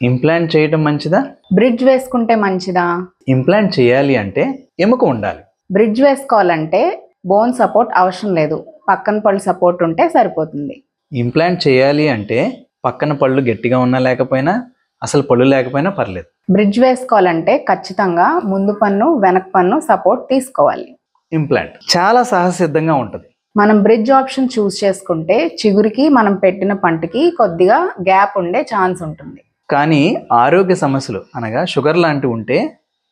Implant చేయడం మంచిదా? Bridge వేసుకుంటే మంచిదా? ఇంప్లాంట్ చేయాలి అంటే ఎముక ఉండాలి. బ్రిడ్జ్ వేసుకోవాలంటే బోన్ సపోర్ట్ అవసరం లేదు, పక్కన పళ్ళు సపోర్ట్ ఉంటే సరిపోతుంది. ఇంప్లాంట్ చేయాలి అంటే పక్కన పళ్ళు గట్టిగా ఉన్నా లేకపోయినా, అసలు పళ్ళు లేకపోయినా పర్లేదు. బ్రిడ్జ్ వేసుకోవాలంటే ఖచ్చితంగా ముందు పన్ను వెనక పన్ను సపోర్ట్ తీసుకోవాలి. ఇంప్లాంట్ చాలా సహజసిద్ధంగా ఉంటుంది. మనం బ్రిడ్జ్ ఆప్షన్ చూస్ చేసుకుంటే చిగురికి మనం పెట్టిన పంటికి కొద్దిగా గ్యాప్ ఉండే ఛాన్స్ ఉంటుంది. కానీ ఆరోగ్య సమస్యలు అనగా షుగర్ లాంటివి ఉంటే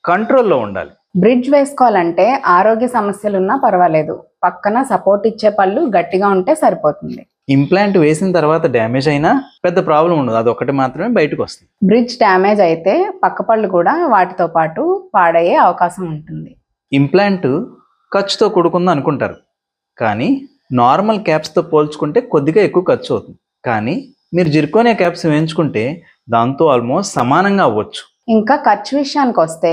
కంట్రోల్లో ఉండాలి. బ్రిడ్జ్ వేసుకోవాలంటే ఆరోగ్య సమస్యలున్నా పర్వాలేదు, పక్కన సపోర్ట్ ఇచ్చే పళ్ళు గట్టిగా ఉంటే సరిపోతుంది. ఇంప్లాంట్ వేసిన తర్వాత డ్యామేజ్ అయినా పెద్ద ప్రాబ్లం ఉండదు, అదొకటి మాత్రమే బయటకు వస్తుంది. బ్రిడ్జ్ డ్యామేజ్ అయితే పక్క పళ్ళు కూడా వాటితో పాటు పాడయ్యే అవకాశం ఉంటుంది. ఇంప్లాంట్ ఖర్చుతో కూడుకుంది అనుకుంటారు, కానీ నార్మల్ క్యాప్స్తో పోల్చుకుంటే కొద్దిగా ఎక్కువ ఖర్చు అవుతుంది. కానీ మీరు జిర్కోనియా క్యాప్స్ వేయించుకుంటే దాంతో ఆల్మోస్ట్ సమానంగా అవ్వచ్చు. ఇంకా ఖర్చు విషయానికి వస్తే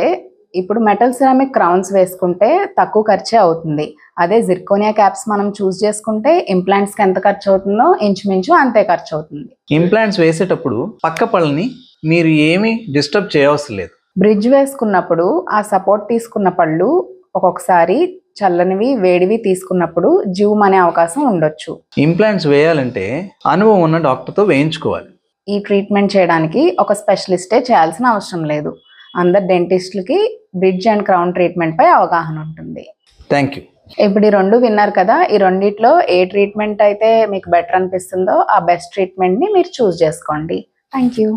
ఇప్పుడు మెటల్ సిరామిక్ క్రౌన్స్ వేసుకుంటే తక్కువ ఖర్చే అవుతుంది. అదే జిర్కోనియా క్యాప్స్ మనం చూస్ చేసుకుంటే ఇంప్లాంట్స్కి ఎంత ఖర్చు అవుతుందో ఇంచుమించు అంతే ఖర్చు అవుతుంది. ఇంప్లాంట్స్ వేసేటప్పుడు పక్క పళ్ళని మీరు ఏమీ డిస్టర్బ్ చేయవలసిన లేదు. బ్రిడ్జ్ వేసుకున్నప్పుడు ఆ సపోర్ట్ తీసుకున్న పళ్ళు ఒక్కొక్కసారి చల్లనివి వేడివి తీసుకున్నప్పుడు జివ్వు అనే అవకాశం ఉండొచ్చు. ఇంప్లాంట్స్ వేయాలంటే అనుభవం ఉన్న డాక్టర్తో వేయించుకోవాలి. ఈ ట్రీట్మెంట్ చేయడానికి ఒక స్పెషలిస్టే చేయాల్సిన అవసరం లేదు. అందరు డెంటిస్టులకి బ్రిడ్జ్ అండ్ క్రౌన్ ట్రీట్మెంట్ పై అవగాహన ఉంటుంది. Thank you. ఇప్పుడు ఈ రెండు విన్నారు కదా, ఈ రెండిట్లో ఏ ట్రీట్మెంట్ అయితే మీకు బెటర్ అనిపిస్తుందో ఆ బెస్ట్ ట్రీట్మెంట్ని మీరు చూస్ చేసుకోండి. Thank you.